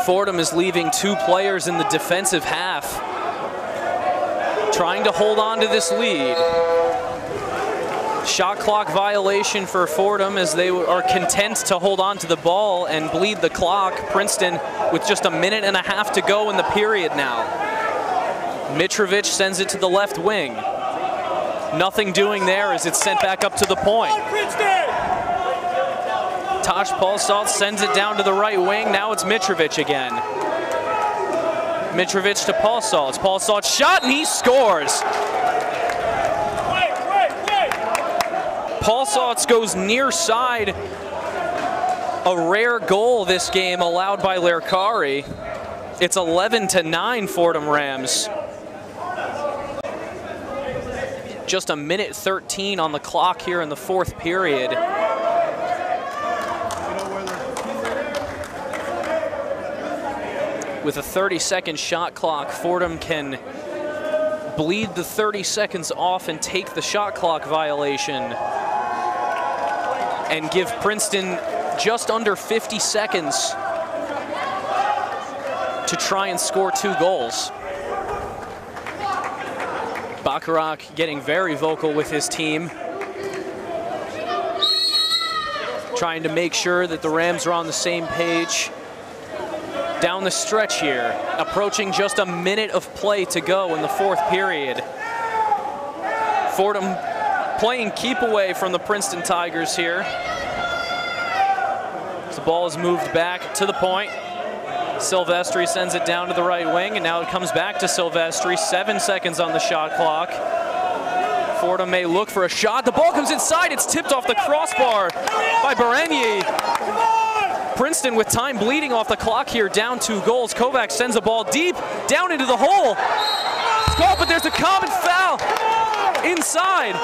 Fordham is leaving 2 players in the defensive half, trying to hold on to this lead. Shot clock violation for Fordham as they are content to hold on to the ball and bleed the clock. Princeton with just 1.5 minutes to go in the period now. Mitrovic sends it to the left wing. Nothing doing there as it's sent back up to the point. Tosh Paulsalt sends it down to the right wing. Now it's Mitrovic again. Mitrovic to Paulsalt. Paulsalt's shot and he scores. Paulsalt goes near side. A rare goal this game allowed by Lerkari. It's 11-9 Fordham Rams. Just 1:13 on the clock here in the 4th period. With a 30-second shot clock, Fordham can bleed the 30 seconds off and take the shot clock violation and give Princeton just under 50 seconds to try and score 2 goals. Bacharach getting very vocal with his team, trying to make sure that the Rams are on the same page. Down the stretch here, approaching just 1 minute of play to go in the 4th period. Fordham playing keep away from the Princeton Tigers here. The ball is moved back to the point. Silvestri sends it down to the right wing, and now it comes back to Silvestri. 7 seconds on the shot clock. Fordham may look for a shot. The ball comes inside. It's tipped off the crossbar by Berenier. Princeton with time bleeding off the clock here, down 2 goals. Kovac sends the ball deep, down into the hole. It's called, but there's a common foul inside.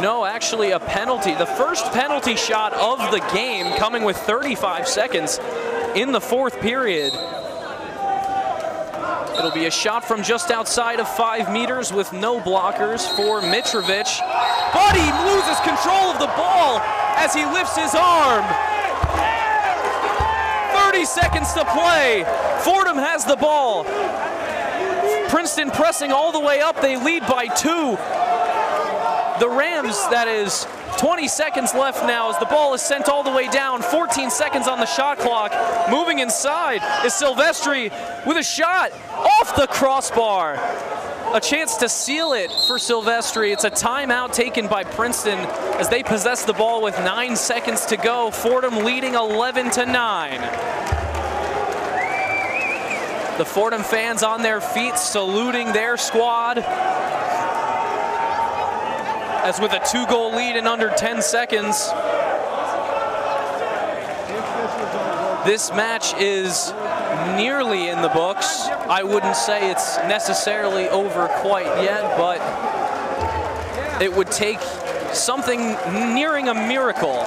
No, actually a penalty. The first penalty shot of the game coming with 35 seconds in the 4th period. It'll be a shot from just outside of 5 meters with no blockers for Mitrovic. But he loses control of the ball as he lifts his arm. 30 seconds to play. Fordham has the ball. Princeton pressing all the way up. They lead by 2. The Rams, that is 20 seconds left now as the ball is sent all the way down. 14 seconds on the shot clock. Moving inside is Silvestri with a shot off the crossbar. A chance to seal it for Silvestri. It's a timeout taken by Princeton as they possess the ball with 9 seconds to go. Fordham leading 11-9. The Fordham fans on their feet saluting their squad. As with a 2-goal lead in under 10 seconds, this match is nearly in the books. I wouldn't say it's necessarily over quite yet, but it would take something nearing a miracle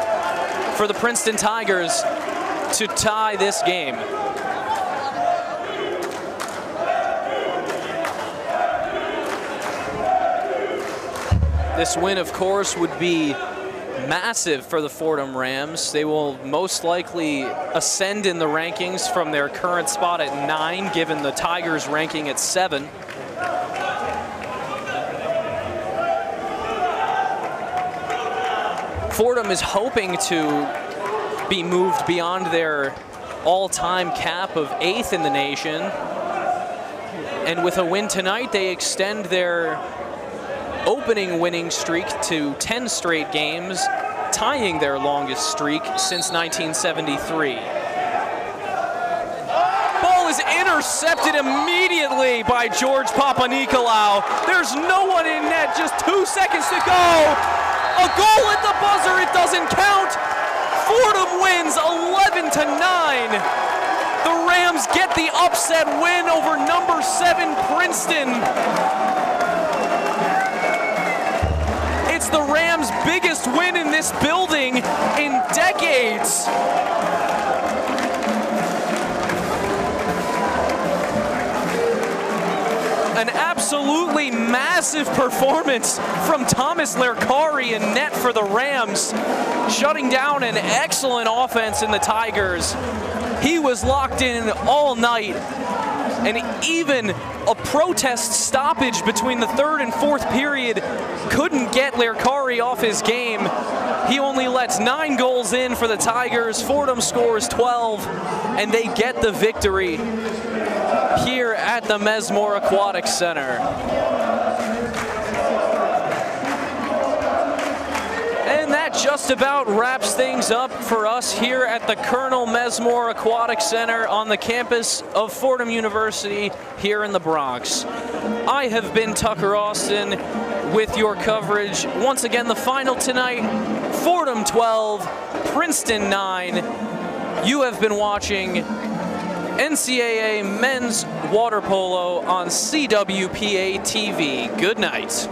for the Princeton Tigers to tie this game. This win, of course, would be massive for the Fordham Rams. They will most likely ascend in the rankings from their current spot at 9, given the Tigers ranking at 7. Fordham is hoping to be moved beyond their all-time cap of 8th in the nation. And with a win tonight, they extend their opening winning streak to 10 straight games, tying their longest streak since 1973. Ball is intercepted immediately by George Papanikolaou. There's no one in net, just 2 seconds to go. A goal at the buzzer, it doesn't count. Fordham wins 11-9. The Rams get the upset win over number 7 Princeton. It's the Rams' biggest win in this building in decades. An absolutely massive performance from Thomas Lerkari in net for the Rams, shutting down an excellent offense in the Tigers. He was locked in all night, and even a protest stoppage between the 3rd and 4th period couldn't get Lerkari off his game. He only lets 9 goals in for the Tigers. Fordham scores 12, and they get the victory here at the Mesmore Aquatic Center. And that just about wraps things up for us here at the Colonel Mesmore Aquatic Center on the campus of Fordham University here in the Bronx. I have been Tucker Austin with your coverage. Once again, the final tonight, Fordham 12, Princeton 9. You have been watching NCAA Men's Water Polo on CWPA TV. Good night.